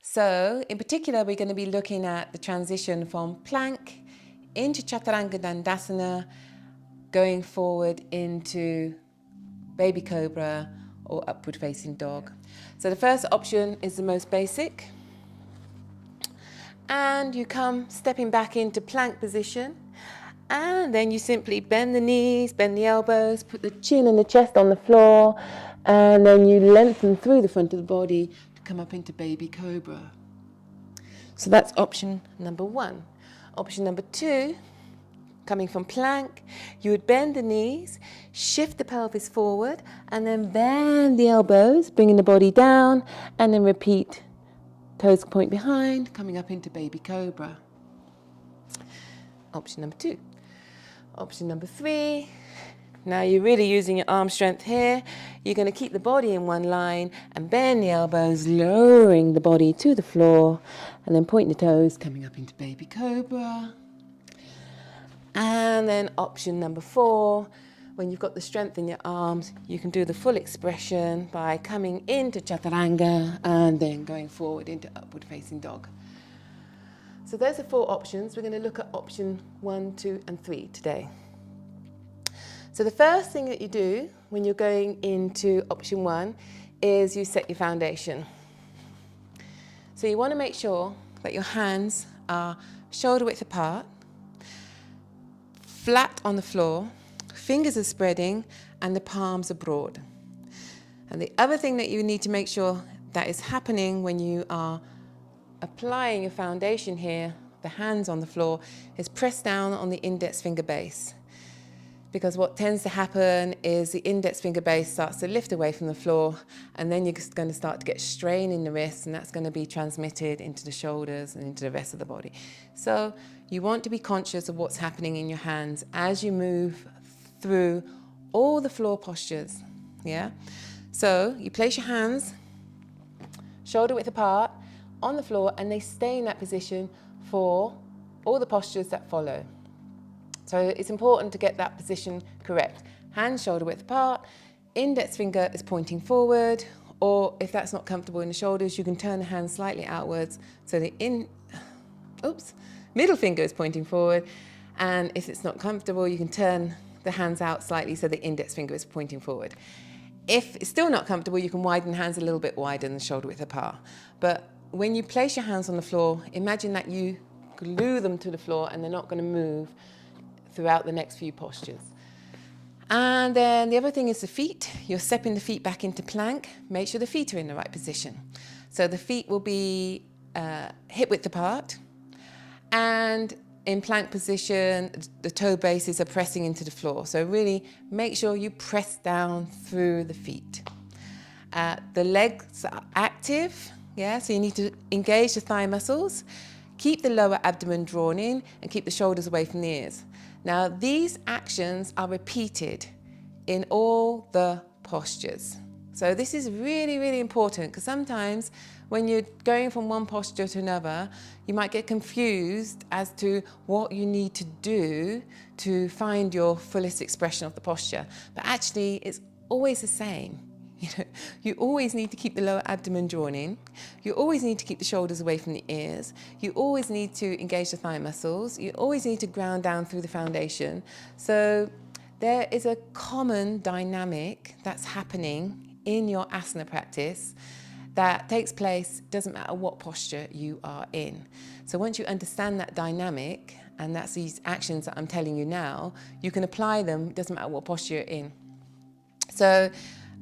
So in particular, we're going to be looking at the transition from plank into Chaturanga Dandasana, going forward into baby cobra or upward facing dog. So the first option is the most basic. And you come stepping back into plank position. And then you simply bend the knees, bend the elbows, put the chin and the chest on the floor. And then you lengthen through the front of the body to come up into baby cobra. So that's option number one. Option number two, coming from plank, you would bend the knees, shift the pelvis forward, and then bend the elbows, bringing the body down, and then repeat. Toes point behind, coming up into baby cobra. Option number two. Option number three. Now you're really using your arm strength here. You're going to keep the body in one line and bend the elbows, lowering the body to the floor, and then point the toes, coming up into baby cobra. And then option number four, when you've got the strength in your arms, you can do the full expression by coming into Chaturanga and then going forward into upward facing dog. So those are four options. We're going to look at option 1, 2, and 3 today. So the first thing that you do when you're going into option 1 is you set your foundation. So you want to make sure that your hands are shoulder width apart, flat on the floor, fingers are spreading, and the palms are broad. And the other thing that you need to make sure that is happening when you are applying your foundation here, the hands on the floor, is press down on the index finger base. Because what tends to happen is the index finger base starts to lift away from the floor, and then you're going to start to get strain in the wrists, and that's going to be transmitted into the shoulders and into the rest of the body. So you want to be conscious of what's happening in your hands as you move through all the floor postures. Yeah. So you place your hands shoulder width apart on the floor, and they stay in that position for all the postures that follow. So it's important to get that position correct. Hands shoulder width apart, index finger is pointing forward, or if that's not comfortable in the shoulders, you can turn the hands slightly outwards so the middle finger is pointing forward, and if it's not comfortable, you can turn the hands out slightly so the index finger is pointing forward. If it's still not comfortable, you can widen the hands a little bit wider than shoulder width apart. But when you place your hands on the floor, imagine that you glue them to the floor and they're not going to move throughout the next few postures. And then the other thing is the feet. You're stepping the feet back into plank. Make sure the feet are in the right position. So the feet will be hip width apart, and in plank position, the toe bases are pressing into the floor. So really make sure you press down through the feet. The legs are active, yeah, so you need to engage the thigh muscles, keep the lower abdomen drawn in, and keep the shoulders away from the ears. Now, these actions are repeated in all the postures. So this is really, really important, because sometimes when you're going from one posture to another, you might get confused as to what you need to do to find your fullest expression of the posture. But actually, it's always the same. You always need to keep the lower abdomen drawn in. You always need to keep the shoulders away from the ears. You always need to engage the thigh muscles. You always need to ground down through the foundation. So there is a common dynamic that's happening in your asana practice that takes place, doesn't matter what posture you are in. So once you understand that dynamic, and that's these actions that I'm telling you now, you can apply them, doesn't matter what posture you're in. So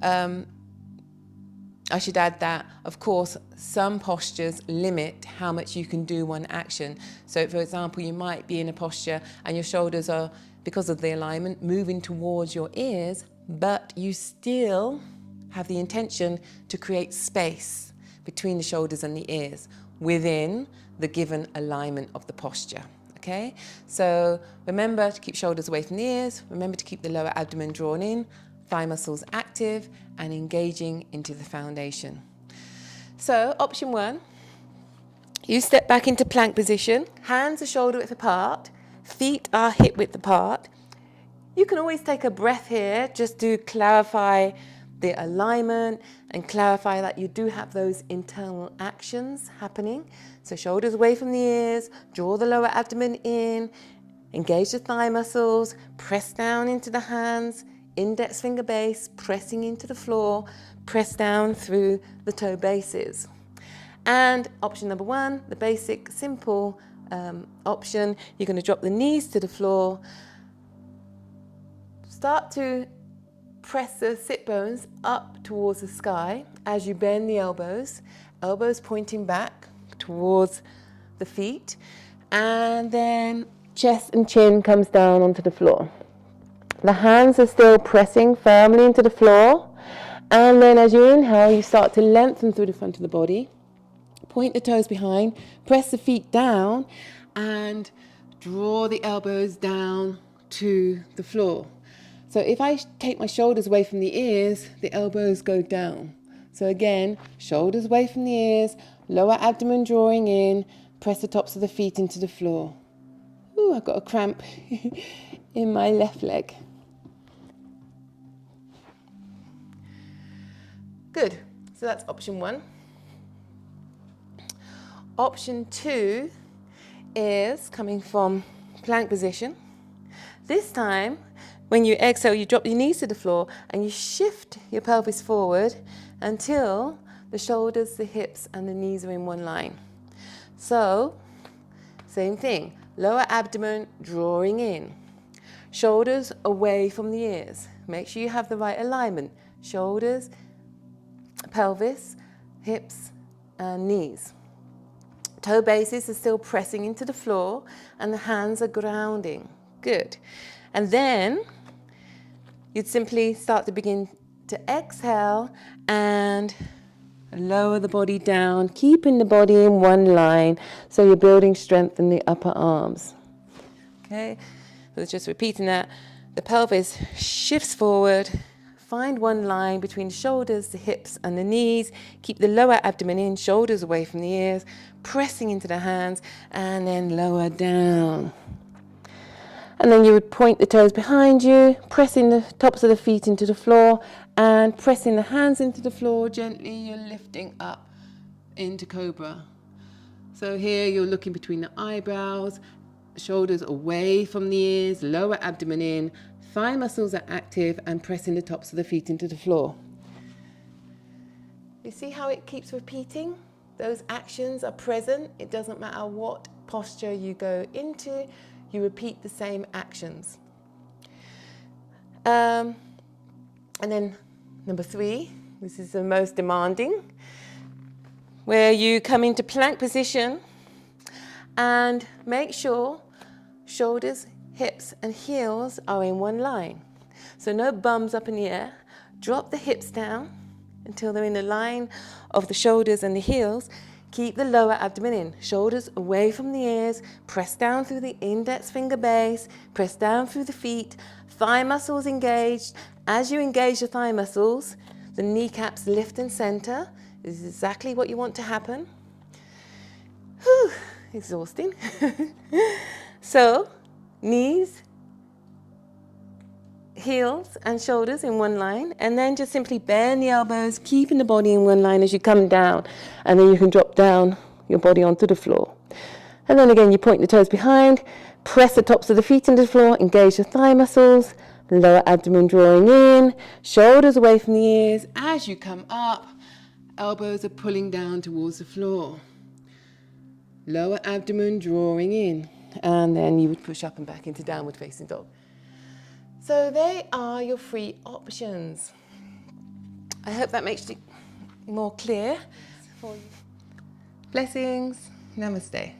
I should add that, of course, some postures limit how much you can do one action. So, for example, you might be in a posture and your shoulders are, because of the alignment, moving towards your ears, but you still have the intention to create space between the shoulders and the ears within the given alignment of the posture. Okay? So remember to keep shoulders away from the ears, remember to keep the lower abdomen drawn in, thigh muscles active, and engaging into the foundation. So option 1, you step back into plank position, hands are shoulder width apart, feet are hip width apart. You can always take a breath here just to clarify the alignment and clarify that you do have those internal actions happening. So shoulders away from the ears, draw the lower abdomen in, engage the thigh muscles, press down into the hands, index finger base, pressing into the floor, press down through the toe bases. And option number one, the basic, simple option, you're going to drop the knees to the floor, start to press the sit bones up towards the sky as you bend the elbows, elbows pointing back towards the feet, and then chest and chin comes down onto the floor. The hands are still pressing firmly into the floor, and then as you inhale, you start to lengthen through the front of the body, point the toes behind, press the feet down, and draw the elbows down to the floor. So if I take my shoulders away from the ears, the elbows go down. So again, shoulders away from the ears, lower abdomen drawing in, press the tops of the feet into the floor. Ooh, I've got a cramp in my left leg. Good, so that's option one. Option two is coming from plank position. This time, when you exhale, you drop your knees to the floor and you shift your pelvis forward until the shoulders, the hips, and the knees are in one line. So, same thing, lower abdomen drawing in, shoulders away from the ears. Make sure you have the right alignment, shoulders, pelvis, hips, and knees. Toe bases are still pressing into the floor and the hands are grounding. Good. And then you'd simply start to begin to exhale and lower the body down, keeping the body in one line so you're building strength in the upper arms. Okay, so just repeating that. The pelvis shifts forward, find one line between the shoulders, the hips and the knees, keep the lower abdomen in, shoulders away from the ears, pressing into the hands and then lower down. And then you would point the toes behind you, pressing the tops of the feet into the floor and pressing the hands into the floor. Gently you're lifting up into Cobra. So here you're looking between the eyebrows, shoulders away from the ears, lower abdomen in, thigh muscles are active and pressing the tops of the feet into the floor. You see how it keeps repeating? Those actions are present. It doesn't matter what posture you go into. You repeat the same actions. And then number three, this is the most demanding, where you come into plank position and make sure shoulders, hips and heels are in one line. So no bums up in the air. Drop the hips down until they're in the line of the shoulders and the heels. Keep the lower abdomen in, shoulders away from the ears, press down through the index finger base, press down through the feet, thigh muscles engaged. As you engage the thigh muscles, the kneecaps lift and center. This is exactly what you want to happen. Whew, exhausting. So, knees, heels and shoulders in one line, and then just simply bend the elbows, keeping the body in one line as you come down, and then you can drop down your body onto the floor. And then again, you point the toes behind, press the tops of the feet into the floor, engage the thigh muscles, lower abdomen drawing in, shoulders away from the ears. As you come up, elbows are pulling down towards the floor. Lower abdomen drawing in, and then you would push up and back into downward facing dog. So they are your free options. I hope that makes it more clear for you. Blessings. Namaste.